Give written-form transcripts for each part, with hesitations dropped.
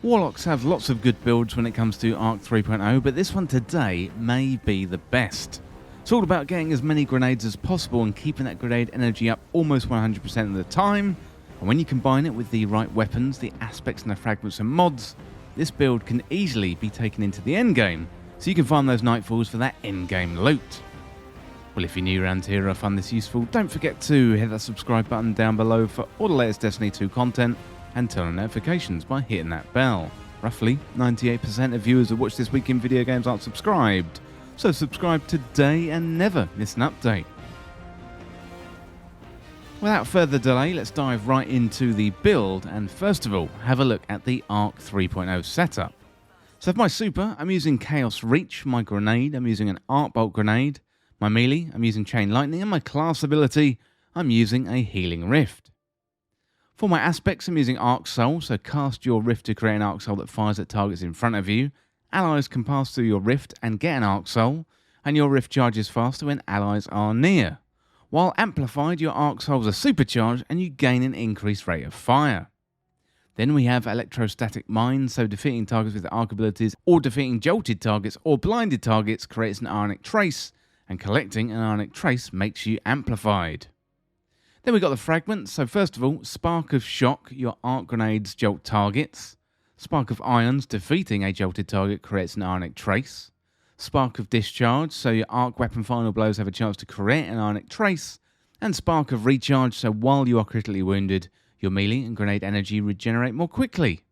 Warlocks have lots of good builds when it comes to Arc 3.0, but this one today may be the best. It's all about getting as many grenades as possible and keeping that grenade energy up almost 100% of the time, and when you combine it with the right weapons, the aspects and the fragments and mods, this build can easily be taken into the endgame, so you can farm those nightfalls for that endgame loot. Well, if you're new around here or find this useful, don't forget to hit that subscribe button down below for all the latest Destiny 2 content, and turn on notifications by hitting that bell. Roughly 98% of viewers who watch This Week in Video Games aren't subscribed, so subscribe today and never miss an update. Without further delay, let's dive right into the build, and first of all, have a look at the Arc 3.0 setup. So for my super, I'm using Chaos Reach, my grenade, I'm using an Arc Bolt grenade, my melee, I'm using Chain Lightning, and my class ability, I'm using a Healing Rift. For my aspects, I'm using Arc Soul, so cast your Rift to create an Arc Soul that fires at targets in front of you. Allies can pass through your Rift and get an Arc Soul, and your Rift charges faster when allies are near. While amplified, your Arc Souls are supercharged and you gain an increased rate of fire. Then we have Electrostatic Mine, so defeating targets with Arc abilities or defeating jolted targets or blinded targets creates an Ionic Trace, and collecting an Ionic Trace makes you amplified. Then we got the fragments, so first of all, Spark of Shock, your arc grenades jolt targets. Spark of Ions, defeating a jolted target creates an Ionic Trace. Spark of Discharge, so your arc weapon final blows have a chance to create an Ionic Trace. And Spark of Recharge, so while you are critically wounded, your melee and grenade energy regenerate more quickly.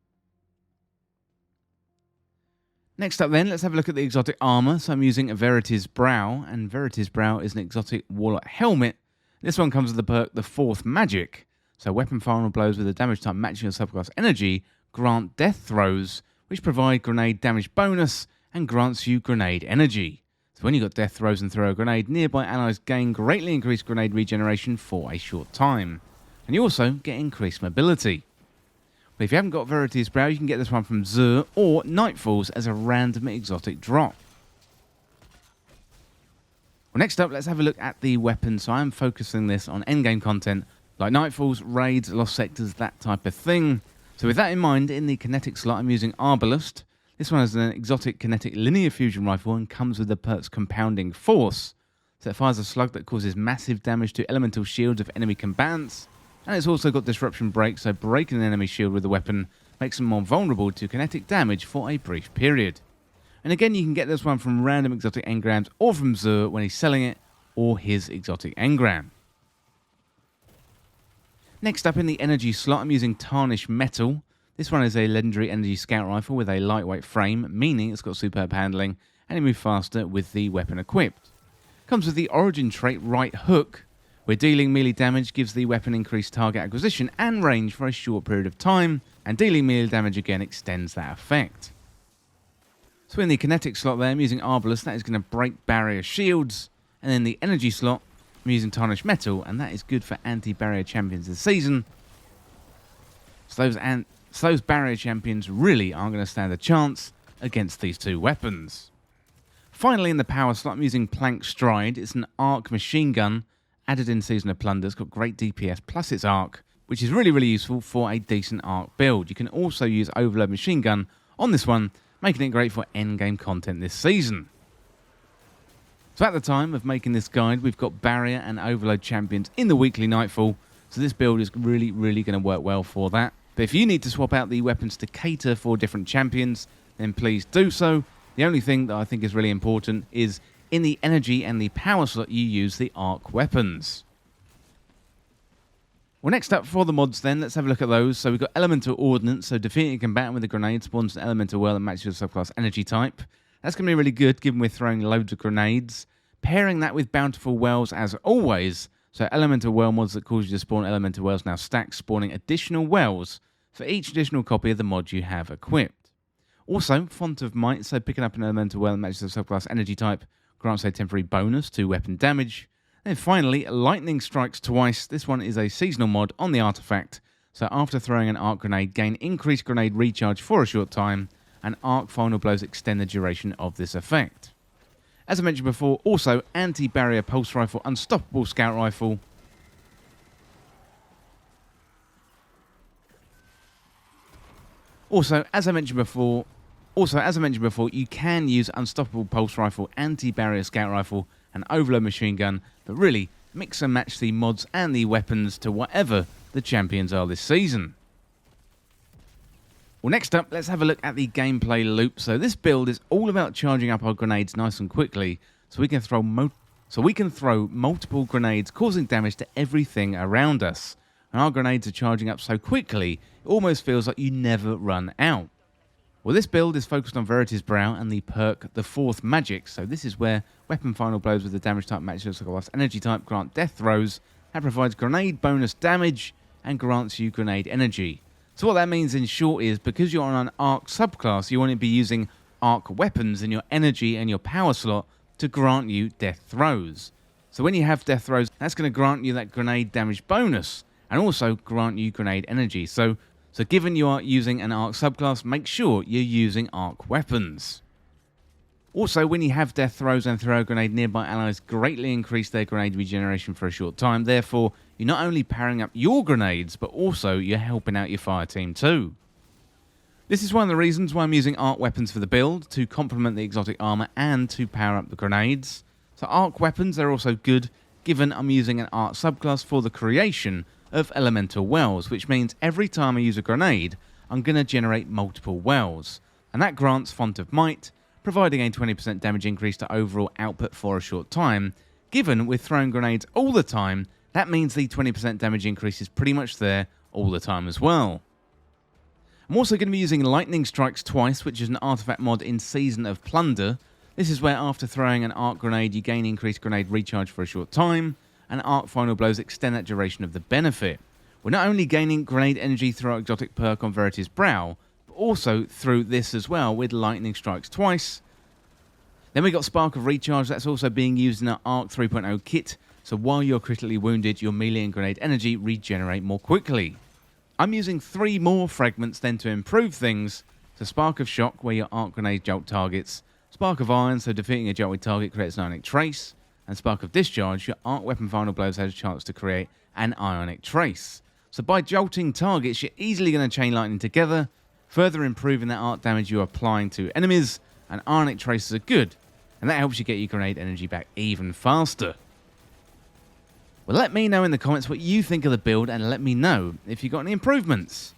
Next up then, let's have a look at the exotic armor. So I'm using Verity's Brow, and Verity's Brow is an exotic Warlock helmet. This one comes with the perk, the Fourth Magic. So weapon final blows with a damage type matching your subclass energy grant death throws, which provide grenade damage bonus and grants you grenade energy. So when you got death throws and throw a grenade, nearby allies gain greatly increased grenade regeneration for a short time. And you also get increased mobility. But if you haven't got Verity's Brow, you can get this one from Zur or Nightfalls as a random exotic drop. Well, next up, let's have a look at the weapons. So I'm focusing this on endgame content, like Nightfalls, raids, lost sectors, that type of thing. So with that in mind, in the kinetic slot, I'm using Arbalest. This one is an exotic kinetic linear fusion rifle and comes with the perks Compounding Force. So it fires a slug that causes massive damage to elemental shields of enemy combatants. And it's also got Disruption Break, so breaking an enemy shield with the weapon makes them more vulnerable to kinetic damage for a brief period. And again, you can get this one from random exotic engrams or from Zur when he's selling it, or his exotic engram. Next up in the energy slot, I'm using Tarnished Metal. This one is a legendary energy scout rifle with a lightweight frame, meaning it's got superb handling and you move faster with the weapon equipped. Comes with the origin trait Right Hook, where dealing melee damage gives the weapon increased target acquisition and range for a short period of time, and dealing melee damage again extends that effect. So in the kinetic slot there, I'm using Arbalest, that is going to break barrier shields. And in the energy slot, I'm using Tarnished Metal, and that is good for anti-barrier champions this season. So those barrier champions really aren't going to stand a chance against these two weapons. Finally, in the power slot, I'm using Plank Stride. It's an arc machine gun, added in Season of Plunder. It's got great DPS plus its arc, which is really useful for a decent arc build. You can also use Overload Machine Gun on this one, making it great for endgame content this season. So at the time of making this guide, we've got Barrier and Overload champions in the weekly Nightfall, so this build is really going to work well for that. But if you need to swap out the weapons to cater for different champions, then please do so. The only thing that I think is really important is in the energy and the power slot you use the arc weapons. Well, next up for the mods then, let's have a look at those. So we've got Elemental Ordnance, so defeating a combatant with a grenade spawns an elemental well that matches your subclass energy type. That's going to be really good given we're throwing loads of grenades. Pairing that with Bountiful Wells as always, so Elemental Well mods that cause you to spawn Elemental Wells now stack, spawning additional wells for each additional copy of the mod you have equipped. Also, Font of Might, so picking up an Elemental Well that matches your subclass energy type grants a temporary bonus to weapon damage. And finally, Lightning Strikes Twice. This one is a seasonal mod on the artifact. So after throwing an arc grenade, gain increased grenade recharge for a short time, and arc final blows extend the duration of this effect. As I mentioned before, also anti-barrier pulse rifle, unstoppable scout rifle, Also, as I mentioned before, you can use Unstoppable Pulse Rifle, Anti-Barrier Scout Rifle, and Overload Machine Gun, but really, mix and match the mods and the weapons to whatever the champions are this season. Well, next up, let's have a look at the gameplay loop. So this build is all about charging up our grenades nice and quickly, so we can throw multiple grenades, causing damage to everything around us. And our grenades are charging up so quickly, it almost feels like you never run out. Well, this build is focused on Verity's Brow and the perk, the Fourth Magic. So this is where weapon final blows with the damage type matches across energy type grant death throws. That provides grenade bonus damage and grants you grenade energy. So what that means in short is, because you're on an arc subclass, you want to be using arc weapons in your energy and your power slot to grant you death throws. So when you have death throws, that's going to grant you that grenade damage bonus and also grant you grenade energy. So given you are using an arc subclass, make sure you're using arc weapons. Also, when you have death throws and throw a grenade, nearby allies greatly increase their grenade regeneration for a short time. Therefore, you're not only powering up your grenades, but also you're helping out your fire team too. This is one of the reasons why I'm using arc weapons for the build, to complement the exotic armor and to power up the grenades. So arc weapons are also good, given I'm using an arc subclass for the creation of elemental wells, which means every time I use a grenade, I'm going to generate multiple wells. And that grants Font of Might, providing a 20% damage increase to overall output for a short time. Given we're throwing grenades all the time, that means the 20% damage increase is pretty much there all the time as well. I'm also going to be using Lightning Strikes twice, which is an artifact mod in Season of Plunder. This is where after throwing an arc grenade, you gain increased grenade recharge for a short time, and arc final blows extend that duration of the benefit. We're not only gaining grenade energy through our exotic perk on Verity's Brow, but also through this as well with Lightning Strikes twice. Then we got Spark of Recharge, that's also being used in our Arc 3.0 kit, so while you're critically wounded, your melee and grenade energy regenerate more quickly. I'm using 3 more fragments then to improve things. So Spark of Shock, where your arc grenade jolt targets. Spark of Iron, so defeating a jolted target creates an ionic trace. And Spark of Discharge, your arc weapon final blows has a chance to create an ionic trace. So by jolting targets, you're easily going to chain lightning together, further improving that arc damage you're applying to enemies, and ionic traces are good, and that helps you get your grenade energy back even faster. Well, let me know in the comments what you think of the build, and let me know if you got any improvements.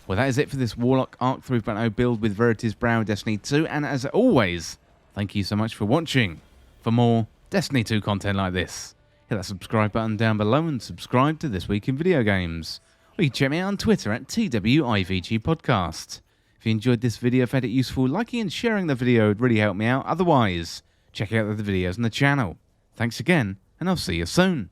Well, that is it for this Warlock Arc 3.0 build with Verity's Brow Destiny 2, and as always, thank you so much for watching. For more Destiny 2 content like this, hit that subscribe button down below and subscribe to This Week in Video Games. Or you can check me out on Twitter at TWIVG Podcast. If you enjoyed this video, found it useful, liking and sharing the video would really help me out. Otherwise, check out the other videos on the channel. Thanks again, and I'll see you soon.